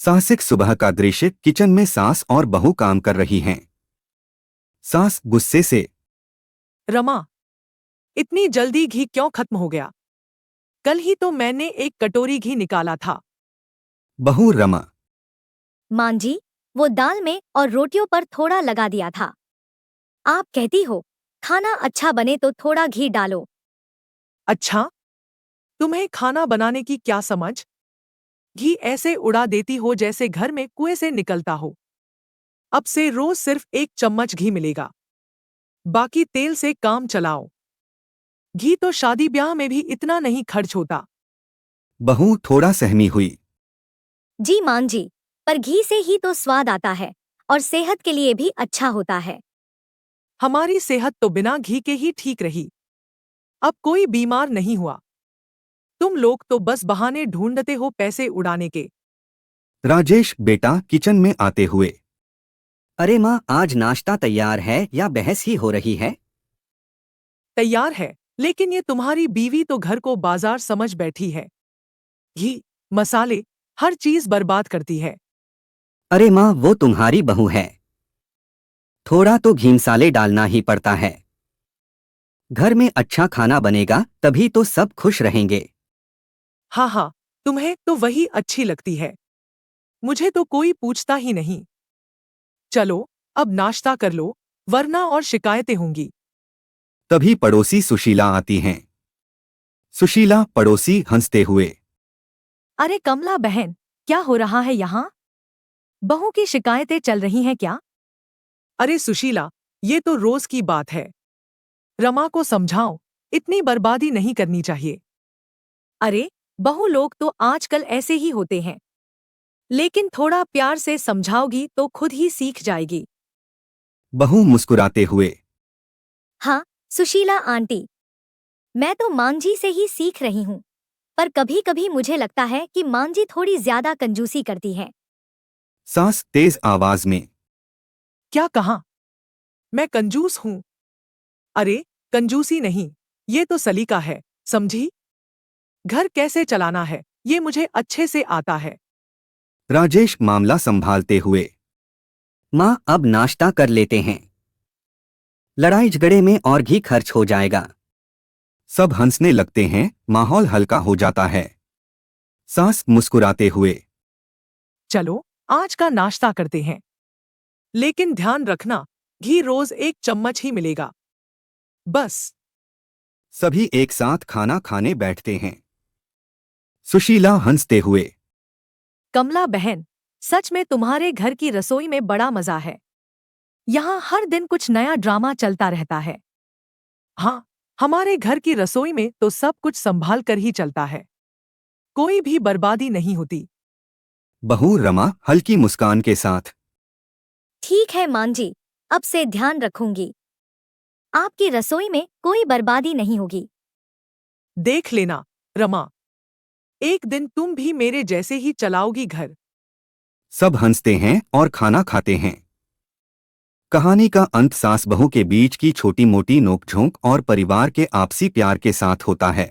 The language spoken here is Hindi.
साहसिक सुबह का दृश्य। किचन में सास और बहू काम कर रही हैं। सास गुस्से से, रमा, इतनी जल्दी घी क्यों खत्म हो गया? कल ही तो मैंने एक कटोरी घी निकाला था। बहू रमा, मां जी, वो दाल में और रोटियों पर थोड़ा लगा दिया था। आप कहती हो खाना अच्छा बने तो थोड़ा घी डालो। अच्छा, तुम्हें खाना बनाने की क्या समझ? घी ऐसे उड़ा देती हो जैसे घर में कुएं से निकलता हो। अब से रोज सिर्फ 1 चम्मच घी मिलेगा। बाकी तेल से काम चलाओ। घी तो शादी ब्याह में भी इतना नहीं खर्च होता। बहू थोड़ा सहमी हुई। जी मां जी, पर घी से ही तो स्वाद आता है और सेहत के लिए भी अच्छा होता है। हमारी सेहत तो बिना घी के ही ठीक रही। अब कोई बीमार नहीं हुआ। तुम लोग तो बस बहाने ढूंढते हो पैसे उड़ाने के। राजेश बेटा किचन में आते हुए, अरे माँ, आज नाश्ता तैयार है या बहस ही हो रही है? तैयार है, लेकिन ये तुम्हारी बीवी तो घर को बाजार समझ बैठी है। घी, मसाले, हर चीज बर्बाद करती है। अरे माँ, वो तुम्हारी बहू है। थोड़ा तो घी मसाले डालना ही पड़ता है। घर में अच्छा खाना बनेगा तभी तो सब खुश रहेंगे। हाँ हाँ, तुम्हें तो वही अच्छी लगती है। मुझे तो कोई पूछता ही नहीं। चलो, अब नाश्ता कर लो, वरना और शिकायतें होंगी। तभी पड़ोसी सुशीला आती हैं। सुशीला पड़ोसी हंसते हुए, अरे कमला बहन, क्या हो रहा है यहाँ? बहू की शिकायतें चल रही हैं क्या? अरे सुशीला, ये तो रोज की बात है। रमा को समझाओ, इतनी बर्बादी नहीं करनी चाहिए। अरे, बहू लोग तो आजकल ऐसे ही होते हैं। लेकिन थोड़ा प्यार से समझाओगी तो खुद ही सीख जाएगी। बहू मुस्कुराते हुए, हाँ सुशीला आंटी, मैं तो मां जी से ही सीख रही हूँ। पर कभी कभी मुझे लगता है कि मां जी थोड़ी ज्यादा कंजूसी करती हैं। सास तेज आवाज में, क्या कहा? मैं कंजूस हूँ? अरे, कंजूसी नहीं, ये तो सलीका है, समझी? घर कैसे चलाना है, ये मुझे अच्छे से आता है। राजेश मामला संभालते हुए, माँ, अब नाश्ता कर लेते हैं। लड़ाई झगड़े में और घी खर्च हो जाएगा। सब हंसने लगते हैं। माहौल हल्का हो जाता है। सास मुस्कुराते हुए, चलो, आज का नाश्ता करते हैं। लेकिन ध्यान रखना, घी रोज 1 चम्मच ही मिलेगा। बस। सभी एक साथ खाना खाने बैठते हैं। सुशीला हंसते हुए, कमला बहन, सच में तुम्हारे घर की रसोई में बड़ा मजा है। यहाँ हर दिन कुछ नया ड्रामा चलता रहता है। हाँ, हमारे घर की रसोई में तो सब कुछ संभाल कर ही चलता है। कोई भी बर्बादी नहीं होती। बहू रमा हल्की मुस्कान के साथ, ठीक है मां जी, अब से ध्यान रखूंगी। आपकी रसोई में कोई बर्बादी नहीं होगी। देख लेना, रमा, एक दिन तुम भी मेरे जैसे ही चलाओगी घर। सब हंसते हैं और खाना खाते हैं। कहानी का अंत सास बहू के बीच की छोटी मोटी नोकझोंक और परिवार के आपसी प्यार के साथ होता है।